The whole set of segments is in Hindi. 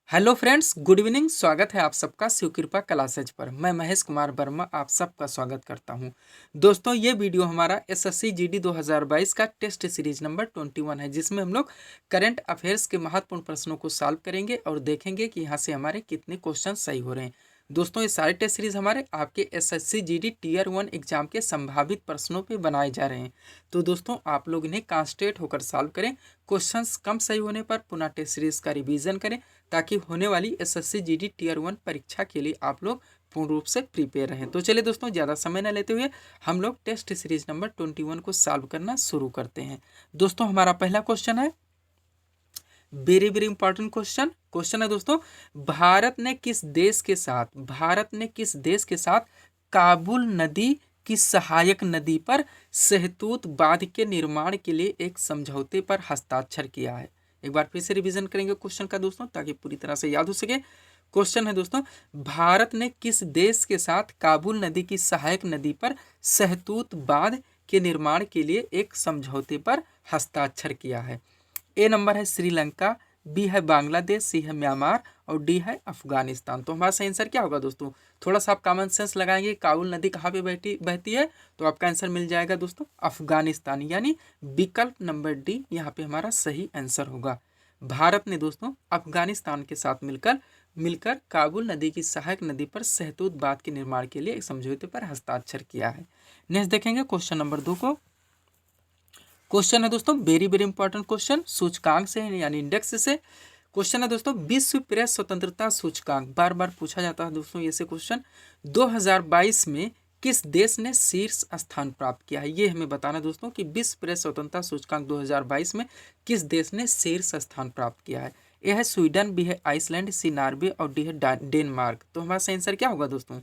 Hello friends, good evening. स्वागत है आप सबका शिव कृपा क्लासेज पर। मैं महेश कुमार वर्मा आप सबका स्वागत करता हूं। दोस्तों, ये वीडियो हमारा एसएससी जीडी 2022 का टेस्ट सीरीज नंबर 21 है, जिसमें हम लोग करंट अफेयर्स के महत्वपूर्ण प्रश्नों को सॉल्व करेंगे और देखेंगे कि यहाँ से हमारे कितने क्वेश्चन सही हो रहे हैं। दोस्तों, ये सारे टेस्ट सीरीज हमारे आपके एसएससी जीडी टीयर 1 एग्जाम के संभावित प्रश्नों पे बनाए जा रहे हैं। तो दोस्तों, आप लोग इन्हें कॉन्सेंट्रेट होकर सॉल्व करें। क्वेश्चंस कम सही होने पर पुनः टेस्ट सीरीज का रिवीजन करें, ताकि होने वाली एसएससी जीडी टीयर 1 परीक्षा के लिए आप लोग पूर्ण रूप से प्रिपेयर रहें। तो चलिए दोस्तों, ज़्यादा समय न लेते हुए हम लोग टेस्ट सीरीज नंबर 21 को सॉल्व करना शुरू करते हैं। दोस्तों, हमारा पहला क्वेश्चन है, वेरी वेरी इंपॉर्टेंट क्वेश्चन है दोस्तों। भारत ने किस देश के साथ काबुल नदी की सहायक नदी पर सहतूत बांध के निर्माण के लिए एक समझौते पर हस्ताक्षर किया है? एक बार फिर से रिवीजन करेंगे क्वेश्चन का दोस्तों, ताकि पूरी तरह से याद हो सके। क्वेश्चन है दोस्तों, भारत ने किस देश के साथ काबुल नदी की सहायक नदी पर सहतूत बांध के निर्माण के लिए एक समझौते पर हस्ताक्षर किया है? ए नंबर है श्रीलंका, बी है बांग्लादेश, सी है म्यांमार और डी है अफगानिस्तान। तो हमारा सही आंसर क्या होगा दोस्तों? थोड़ा सा आप कॉमन सेंस लगाएंगे, काबुल नदी कहाँ पे बहती है, तो आपका आंसर मिल जाएगा दोस्तों अफगानिस्तान, यानी विकल्प नंबर डी यहाँ पे हमारा सही आंसर होगा। भारत ने दोस्तों अफगानिस्तान के साथ मिलकर काबुल नदी की सहायक नदी पर सहतूत बांध के निर्माण के लिए एक समझौते पर हस्ताक्षर किया है। नेक्स्ट देखेंगे क्वेश्चन नंबर 2 को। क्वेश्चन है दोस्तों, वेरी वेरी इंपॉर्टेंट क्वेश्चन, सूचकांक से यानी इंडेक्स से। क्वेश्चन है दोस्तों, विश्व प्रेस स्वतंत्रता सूचकांक, बार बार पूछा जाता है दोस्तों ये से क्वेश्चन, 2022 में किस देश ने शीर्ष स्थान प्राप्त किया है? ये हमें बताना दोस्तों कि विश्व प्रेस स्वतंत्रता सूचकांक 2022 में किस देश ने शीर्ष स्थान प्राप्त किया है? ए है स्वीडन, बी है आइसलैंड, सी नॉर्वे और डी है डेनमार्क। तो हमारा सही आंसर क्या होगा दोस्तों?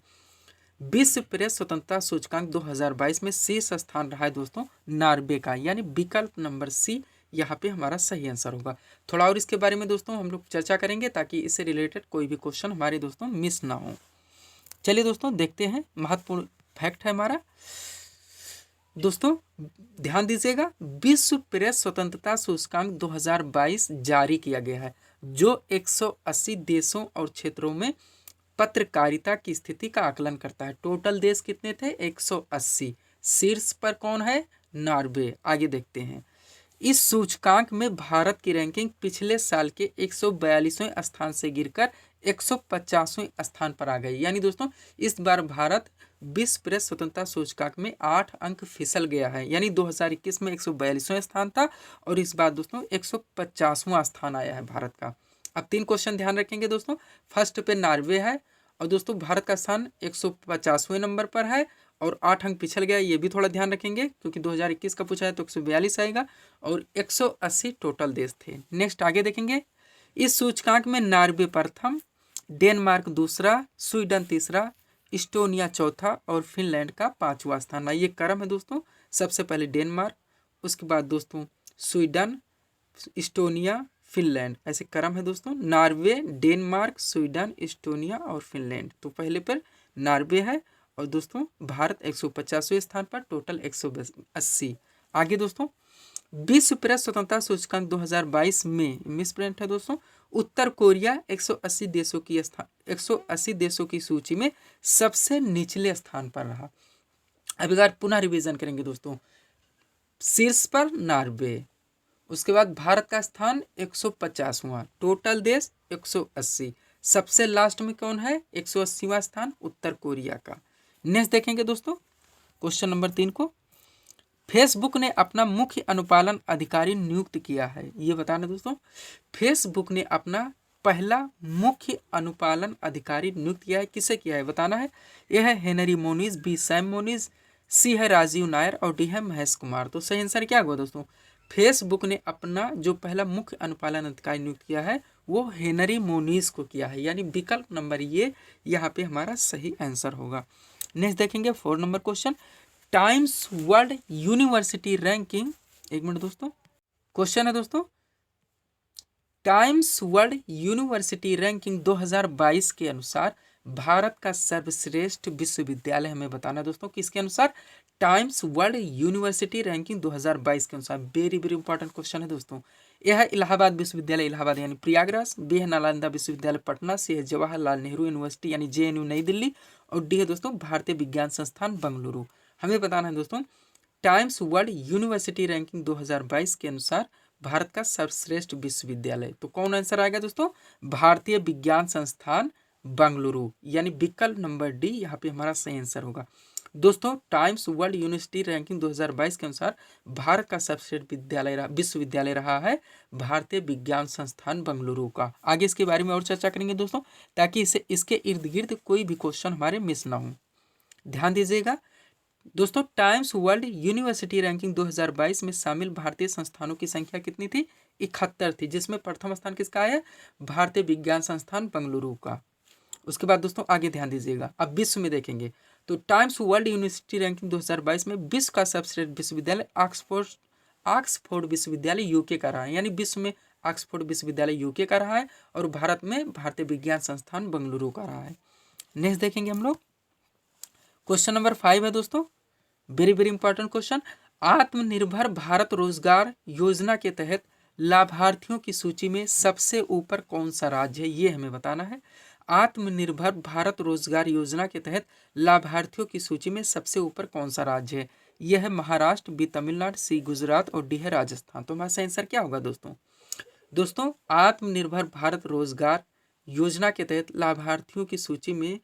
विश्व प्रेस स्वतंत्रता सूचकांक 2022 में शीर्ष स्थान रहा है दोस्तों नॉर्वे का, यानी विकल्प नंबर सी यहाँ पे हमारा सही आंसर होगा। थोड़ा और इसके बारे में दोस्तों हम लोग चर्चा करेंगे, ताकि इससे रिलेटेड कोई भी क्वेश्चन हमारे दोस्तों मिस ना हो। चलिए दोस्तों, देखते हैं, महत्वपूर्ण फैक्ट है हमारा दोस्तों, ध्यान दीजिएगा। विश्व प्रेस स्वतंत्रता सूचकांक 2022 जारी किया गया है, जो 180 देशों और क्षेत्रों में पत्रकारिता की स्थिति का आकलन करता है। टोटल देश कितने थे? 180। शीर्ष पर कौन है? नॉर्वे। आगे देखते हैं, इस सूचकांक में भारत की रैंकिंग पिछले साल के 142वें स्थान से गिरकर 150वें स्थान पर आ गई। यानी दोस्तों इस बार भारत विश्व प्रेस स्वतंत्रता सूचकांक में 8 अंक फिसल गया है। यानी 2021 में 142वां स्थान था और इस बार दोस्तों 150वां स्थान आया है भारत का। अब 3 क्वेश्चन ध्यान रखेंगे दोस्तों। फर्स्ट पे नॉर्वे है और दोस्तों भारत का स्थान 150वें नंबर पर है और 8 अंक पिछल गया, ये भी थोड़ा ध्यान रखेंगे, क्योंकि 2021 का पूछा है तो 142 आएगा और 180 टोटल देश थे। नेक्स्ट आगे देखेंगे, इस सूचकांक में नॉर्वे प्रथम, डेनमार्क दूसरा, स्वीडन तीसरा, इस्टोनिया चौथा और फिनलैंड का 5वां स्थान। ये क्रम है दोस्तों, सबसे पहले डेनमार्क, उसके बाद दोस्तों स्वीडन, इस्टोनिया, फिनलैंड, ऐसे क्रम है दोस्तों। नॉर्वे, डेनमार्क, स्वीडन, इस्टोनिया और फिनलैंड। तो पहले पर नॉर्वे है और दोस्तों भारत 150वें स्थान पर, टोटल 180। आगे दोस्तों, विश्व प्रेस स्वतंत्रता सूचकांक 2022 में मिसप्रिंट है दोस्तों, उत्तर कोरिया 180 देशों की सूची में सबसे निचले स्थान पर रहा। अब अगर पुनः रिवीजन करेंगे दोस्तों, शीर्ष पर नॉर्वे, उसके बाद भारत का स्थान 150वां, टोटल देश 180, सबसे लास्ट में कौन है? 180वां स्थान उत्तर कोरिया का। नेक्स्ट देखेंगे दोस्तों क्वेश्चन नंबर 3 को। फेसबुक ने अपना मुख्य अनुपालन अधिकारी नियुक्त किया है, ये बताना दोस्तों। फेसबुक ने अपना पहला मुख्य अनुपालन अधिकारी नियुक्त किया है, किसे किया है बताना है। यह है Henry monies, B Sam monies, सी है राजीव नायर और डी है महेश कुमार। तो सही आंसर क्या होगा दोस्तों? फेसबुक ने अपना जो पहला मुख्य अनुपालन अधिकारी नियुक्त किया है वो हेनरी मोनीज को किया है, यानी विकल्प नंबर ये यहाँ पे हमारा सही आंसर होगा। नेक्स्ट देखेंगे 4 number question, times world university ranking, एक मिनट दोस्तों, क्वेश्चन है दोस्तों, टाइम्स वर्ल्ड यूनिवर्सिटी रैंकिंग 2022 के अनुसार भारत का सर्वश्रेष्ठ विश्वविद्यालय हमें बताना दोस्तों, किसके अनुसार? टाइम्स वर्ल्ड यूनिवर्सिटी रैंकिंग 2022 के अनुसार। वेरी वेरी इंपॉर्टेंट क्वेश्चन है दोस्तों। ए है इलाहाबाद विश्वविद्यालय इलाहाबाद यानी प्रयागराज, बी है नालंदा विश्वविद्यालय पटना, सी है जवाहरलाल नेहरू यूनिवर्सिटी यानी JNU नई दिल्ली, और डी है दोस्तों भारतीय विज्ञान संस्थान बेंगलुरु। हमें बताना है दोस्तों टाइम्स वर्ल्ड यूनिवर्सिटी रैंकिंग 2022 के अनुसार भारत का सर्वश्रेष्ठ विश्वविद्यालय, तो कौन आंसर आएगा दोस्तों? भारतीय विज्ञान संस्थान बेंगलुरु, यानी विकल्प नंबर डी यहाँ पे हमारा सही आंसर होगा। दोस्तों टाइम्स वर्ल्ड यूनिवर्सिटी रैंकिंग 2022 के अनुसार भारत का सर्वश्रेष्ठ विश्वविद्यालय रहा है भारतीय विज्ञान संस्थान बेंगलुरु का। आगे इसके बारे में और चर्चा करेंगे दोस्तों, ताकि इसके इर्द गिर्द कोई भी क्वेश्चन हमारे मिस ना हो। ध्यान दीजिएगा दोस्तों, टाइम्स वर्ल्ड यूनिवर्सिटी रैंकिंग 2022 में शामिल भारतीय संस्थानों की संख्या कितनी थी? 71 थी, जिसमें प्रथम स्थान किसका आया? भारतीय विज्ञान संस्थान बेंगलुरु का। उसके बाद दोस्तों आगे ध्यान दीजिएगा, अब विश्व में देखेंगे तो टाइम्स वर्ल्ड यूनिवर्सिटी रैंकिंग 2022 में विश्व का सबसे विश्वविद्यालय ऑक्सफोर्ड विश्वविद्यालय यूके का रहा है, यानी विश्व में ऑक्सफोर्ड विश्वविद्यालय यूके का रहा है और भारत में भारतीय विज्ञान संस्थान बेंगलुरु का रहा है। नेक्स्ट देखेंगे हम लोग, क्वेश्चन नंबर 5 है दोस्तों, वेरी वेरी इंपॉर्टेंट क्वेश्चन। आत्मनिर्भर भारत रोजगार योजना के तहत लाभार्थियों की सूची में सबसे ऊपर कौन सा राज्य है, ये हमें बताना है। आत्मनिर्भर भारत रोजगार योजना के तहत लाभार्थियों की सूची में सबसे ऊपर कौन सा राज्य है? यह है महाराष्ट्र, बी तमिलनाडु, सी गुजरात और डी है राजस्थान। तो हमारा सही आंसर क्या होगा दोस्तों आत्मनिर्भर भारत रोजगार योजना के तहत लाभार्थियों की सूची में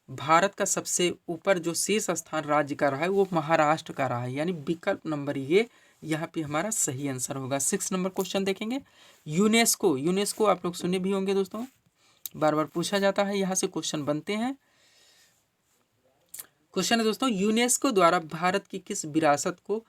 भारत का सबसे ऊपर जो शीर्ष स्थान राज्य का रहा है वो महाराष्ट्र का रहा है, यानी विकल्प नंबर ये यहाँ पे हमारा सही आंसर होगा। 6 नंबर क्वेश्चन देखेंगे, यूनेस्को आप लोग सुने भी होंगे दोस्तों, बार बार पूछा जाता है, यहाँ से क्वेश्चन बनते हैं। क्वेश्चन है दोस्तों, यूनेस्को द्वारा भारत की किस विरासत को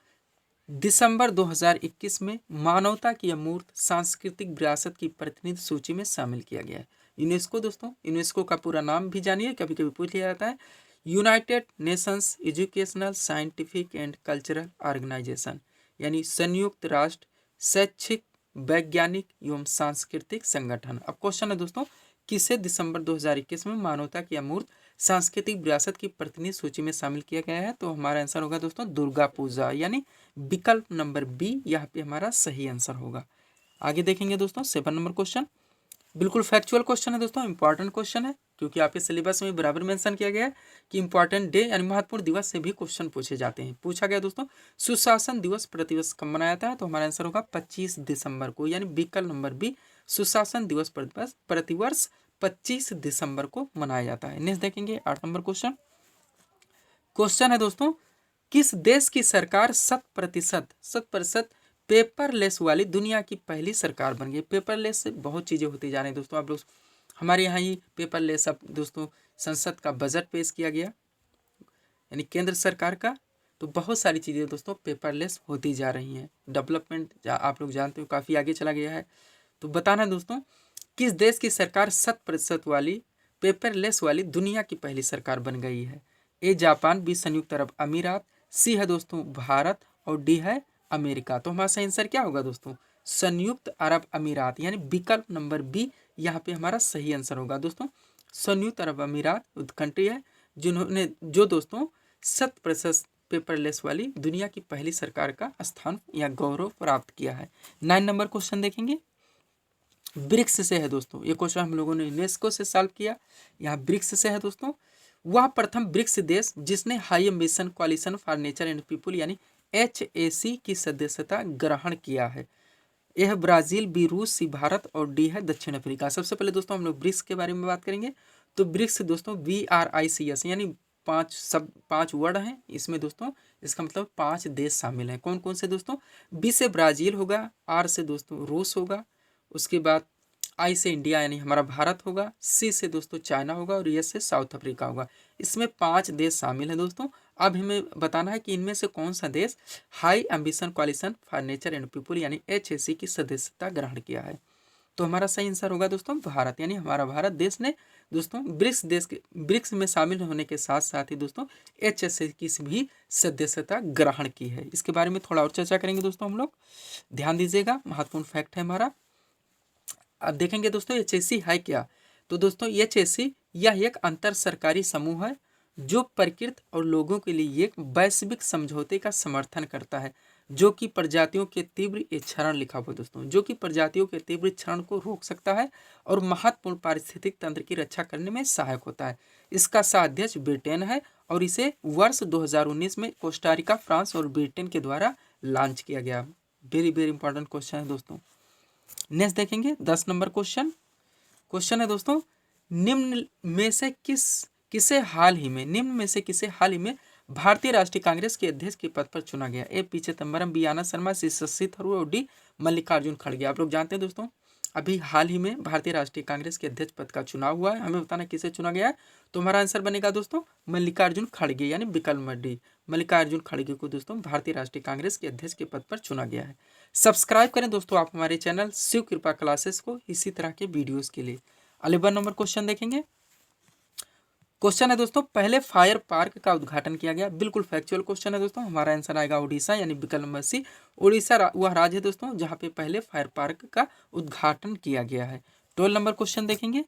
दिसंबर 2021 में मानवता की अमूर्त सांस्कृतिक विरासत की प्रतिनिधि सूची में शामिल किया गया है? यूनेस्को दोस्तों, यूनेस्को का पूरा नाम भी जानिए, कभी कभी पूछ लिया जाता है, United Nations Educational Scientific and Cultural Organisation, यानी संयुक्त राष्ट्र शैक्षिक वैज्ञानिक एवं सांस्कृतिक संगठन। अब क्वेश्चन है दोस्तों, किसे दिसंबर 2021 में मानवता की अमूर्त सांस्कृतिक विरासत की प्रतिनिधि सूची में शामिल किया गया है? तो हमारा आंसर होगा दोस्तों दुर्गा पूजा, यानी विकल्प नंबर बी यहाँ पे हमारा सही आंसर होगा। आगे देखेंगे दोस्तों 7 नंबर क्वेश्चन, बिल्कुल फैक्चुअल क्वेश्चन है दोस्तों, इंपॉर्टेंट क्वेश्चन है, क्योंकि आपके सिलेबस में बराबर मेंशन किया गया है कि इंपॉर्टेंट डे यानी महत्वपूर्ण दिवस से भी क्वेश्चन पूछे जाते हैं। पूछा गया दोस्तों सुशासन दिवस प्रतिवर्ष कब मनाया जाता है? तो हमारा आंसर होगा 25 दिसंबर को, यानी विकल्प नंबर बी सुशासन दिवस प्रतिवर्ष 25 दिसंबर को मनाया जाता है। नेक्स्ट देखेंगे 8 नंबर क्वेश्चन है दोस्तों, किस देश की सरकार 100% पेपरलेस वाली दुनिया की पहली सरकार बन गई? पेपरलेस से बहुत चीज़ें होती जा रही हैं दोस्तों, आप लोग हमारे यहाँ ही पेपरलेस अब दोस्तों संसद का बजट पेश किया गया, यानी केंद्र सरकार का, तो बहुत सारी चीज़ें दोस्तों पेपरलेस होती जा रही हैं। डेवलपमेंट आप लोग जानते हो काफ़ी आगे चला गया है। तो बताना दोस्तों किस देश की सरकार 100% वाली पेपरलेस वाली दुनिया की पहली सरकार बन गई है? ए जापान, बी संयुक्त अरब अमीरात, सी है दोस्तों भारत और डी है अमेरिका। तो हमारा सही आंसर क्या होगा दोस्तों? संयुक्त अरब अमीरात, यानी विकल्प नंबर बी यहाँ पे हमारा सही आंसर होगा दोस्तों। संयुक्त अरब अमीरात कंट्री है जो दोस्तों 100% पेपरलेस वाली दुनिया की पहली सरकार का स्थान या गौरव प्राप्त किया है। 9 नंबर क्वेश्चन देखेंगे, ब्रिक्स से है दोस्तों, ये क्वेश्चन हम लोगों ने यूनेस्को से सॉल्व किया, यहाँ ब्रिक्स से है दोस्तों। वह प्रथम ब्रिक्स देश जिसने high ambition कोalition for nature and people यानी HAC की सदस्यता ग्रहण किया है? यह ब्राजील, बी रूस, सी भारत और डी है दक्षिण अफ्रीका। सबसे पहले दोस्तों हम लोग ब्रिक्स के बारे में बात करेंगे। तो ब्रिक्स दोस्तों BRICS यानी 5 वर्ड हैं इसमें दोस्तों, इसका मतलब 5 देश शामिल हैं। कौन कौन से दोस्तों? बी से ब्राज़ील होगा, आर से दोस्तों रूस होगा, उसके बाद आई से इंडिया यानी हमारा भारत होगा, सी से दोस्तों चाइना होगा और एस से साउथ अफ्रीका होगा। इसमें 5 देश शामिल हैं दोस्तों। अब हमें बताना है कि इनमें से कौन सा देश high ambition कोalition for nature and people यानी HAC की सदस्यता ग्रहण किया है? तो हमारा सही आंसर होगा दोस्तों भारत, यानी हमारा भारत देश ने दोस्तों ब्रिक्स में शामिल होने के साथ साथ ही दोस्तों HAC की भी सदस्यता ग्रहण की है। इसके बारे में थोड़ा और चर्चा करेंगे दोस्तों हम लोग, ध्यान दीजिएगा, महत्वपूर्ण फैक्ट है हमारा। अब देखेंगे दोस्तों HAC है क्या? तो दोस्तों HAC यह एक अंतर सरकारी समूह है जो प्रकृति और लोगों के लिए एक वैश्विक समझौते का समर्थन करता है। जो कि प्रजातियों के तीव्र क्षरण लिखा हुआ दोस्तों, जो कि प्रजातियों के तीव्र क्षरण को रोक सकता है और महत्वपूर्ण पारिस्थितिक तंत्र की रक्षा करने में सहायक होता है। इसका साध्यक्ष ब्रिटेन है और इसे वर्ष 2019 में कोस्टारिका, फ्रांस और ब्रिटेन के द्वारा लॉन्च किया गया। वेरी वेरी इंपॉर्टेंट क्वेश्चन है दोस्तों। नेक्स्ट देखेंगे 10 नंबर क्वेश्चन है दोस्तों, निम्न में से किसे हाल ही में भारतीय राष्ट्रीय कांग्रेस के अध्यक्ष के पद पर चुना गया? A P Chidambaram, B Anand Sharma, सी शशि थरूर और डी मल्लिकार्जुन खड़गे। आप लोग जानते हैं दोस्तों, अभी हाल ही में भारतीय राष्ट्रीय कांग्रेस के अध्यक्ष पद का चुनाव हुआ है। हमें बताना किसे चुना गया है, तो हमारा आंसर बनेगा दोस्तों मल्लिकार्जुन खड़गे, यानी विकल्प डी मल्लिकार्जुन खड़गे को दोस्तों भारतीय राष्ट्रीय कांग्रेस के अध्यक्ष के पद पर चुना गया है। सब्सक्राइब करें दोस्तों आप हमारे चैनल शिव कृपा क्लासेस को इसी तरह के वीडियोस के लिए। 11 नंबर क्वेश्चन देखेंगे। क्वेश्चन है दोस्तों, पहले फायर पार्क का उद्घाटन किया गया? बिल्कुल फैक्चुअल क्वेश्चन है दोस्तों, हमारा आंसर आएगा उड़ीसा, यानी विकल्प नंबर सी। उड़ीसा वह राज्य है दोस्तों जहां पे पहले फायर पार्क का उद्घाटन किया गया है। 12 नंबर क्वेश्चन देखेंगे।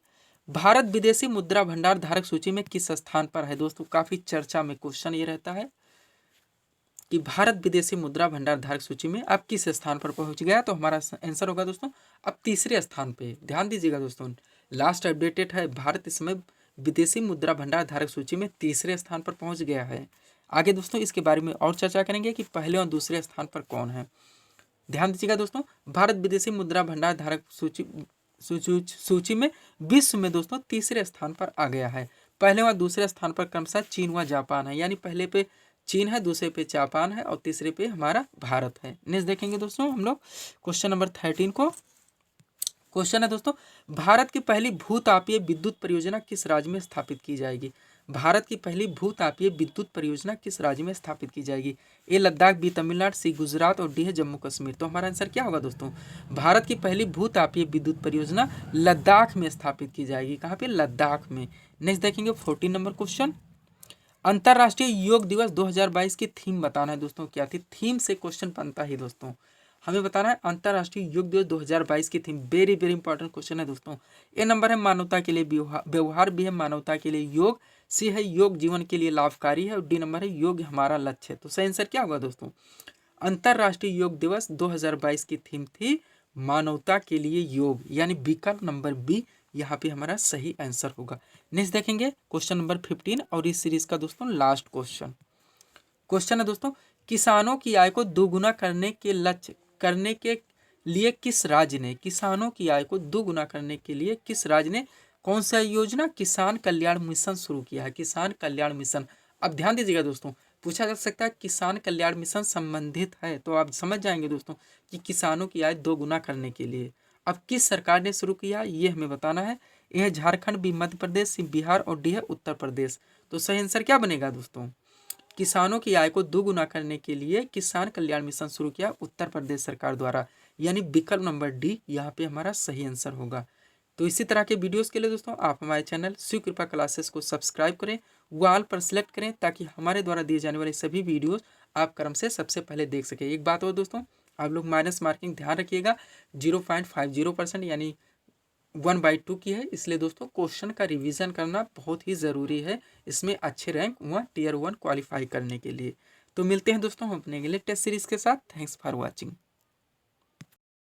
भारत विदेशी मुद्रा भंडार धारक सूची में किस स्थान पर है? दोस्तों काफी चर्चा में क्वेश्चन ये रहता है कि भारत विदेशी मुद्रा भंडार धारक सूची में अब किस स्थान पर पहुंच गया, तो हमारा आंसर होगा दोस्तों अब तीसरे स्थान पे। ध्यान दीजिएगा दोस्तों, लास्ट अपडेटेड है, भारत इस समय विदेशी मुद्रा भंडार धारक सूची में तीसरे स्थान पर पहुंच गया है। आगे दोस्तों इसके बारे में और चर्चा करेंगे कि पहले और दूसरे स्थान पर कौन है। ध्यान दीजिएगा दोस्तों, भारत विदेशी मुद्रा भंडार धारक सूची में विश्व में दोस्तों तीसरे स्थान पर आ गया है। पहले व दूसरे स्थान पर क्रमशः चीन व जापान है, यानी पहले पे चीन है, दूसरे पे जापान है और तीसरे पे हमारा भारत है। नेक्स्ट देखेंगे दोस्तों हम लोग क्वेश्चन नंबर 13 को। क्वेश्चन है दोस्तों, भारत की पहली भूतापीय विद्युत परियोजना किस राज्य में स्थापित की जाएगी? भारत की पहली भूतापीय विद्युत परियोजना किस राज्य में स्थापित की जाएगी? ए लद्दाख, बी तमिलनाडु, सी गुजरात और डी है जम्मू कश्मीर। तो हमारा आंसर क्या होगा दोस्तों, भारत की पहली भूतापीय विद्युत परियोजना लद्दाख में स्थापित की जाएगी। कहाँ पे? लद्दाख में। नेक्स्ट देखेंगे 14 नंबर क्वेश्चन, अंतर्राष्ट्रीय योग दिवस 2022 की थीम बताना है दोस्तों। क्या थी? थीम से क्वेश्चन बनता है दोस्तों, हमें बताना है अंतर्राष्ट्रीय योग दिवस 2022 की theme. Very very important question है दोस्तों। ए नंबर है मानवता के लिए व्यवहार, बी है मानवता के लिए योग, सी है योग जीवन के लिए लाभकारी है और डी नंबर है योग हमारा लक्ष्य है। तो सही आंसर क्या होगा दोस्तों, अंतर्राष्ट्रीय योग दिवस 2022 की थीम थी मानवता के लिए योग, यानी विकल्प नंबर बी यहाँ पे हमारा सही आंसर होगा। नेक्स्ट देखेंगे क्वेश्चन नंबर 15 और इस सीरीज का दोस्तों लास्ट क्वेश्चन है दोस्तों, किसानों की आय को दोगुना करने के लिए किस राज्य ने, किसानों की आय को दोगुना करने के लिए किस राज्य ने कौन सा योजना किसान कल्याण मिशन शुरू किया है? किसान कल्याण मिशन। अब ध्यान दीजिएगा दोस्तों, पूछा जा सकता है किसान कल्याण मिशन संबंधित है, तो आप समझ जाएंगे दोस्तों कि किसानों की आय दोगुना करने के लिए अब किस सरकार ने शुरू किया, ये हमें बताना है। यह झारखंड, बी मध्य प्रदेश, सी बिहार और डी है उत्तर प्रदेश। तो सही आंसर क्या बनेगा दोस्तों, किसानों की आय को दोगुना करने के लिए किसान कल्याण मिशन शुरू किया उत्तर प्रदेश सरकार द्वारा, यानी विकल्प नंबर डी यहाँ पे हमारा सही आंसर होगा। तो इसी तरह के वीडियोस के लिए दोस्तों आप हमारे चैनल शिव कृपा क्लासेस को सब्सक्राइब करें, ऑल पर सिलेक्ट करें ताकि हमारे द्वारा दिए जाने वाले सभी वीडियोस आप क्रम से सबसे पहले देख सकें। एक बात और दोस्तों, आप लोग माइनस मार्किंग ध्यान रखिएगा, 0.50% यानी 1/2 की है, इसलिए दोस्तों क्वेश्चन का रिवीजन करना बहुत ही ज़रूरी है इसमें अच्छे रैंक व Tier 1 क्वालिफाई करने के लिए। तो मिलते हैं दोस्तों हम अपने अगले टेस्ट सीरीज़ के साथ। Thanks for watching.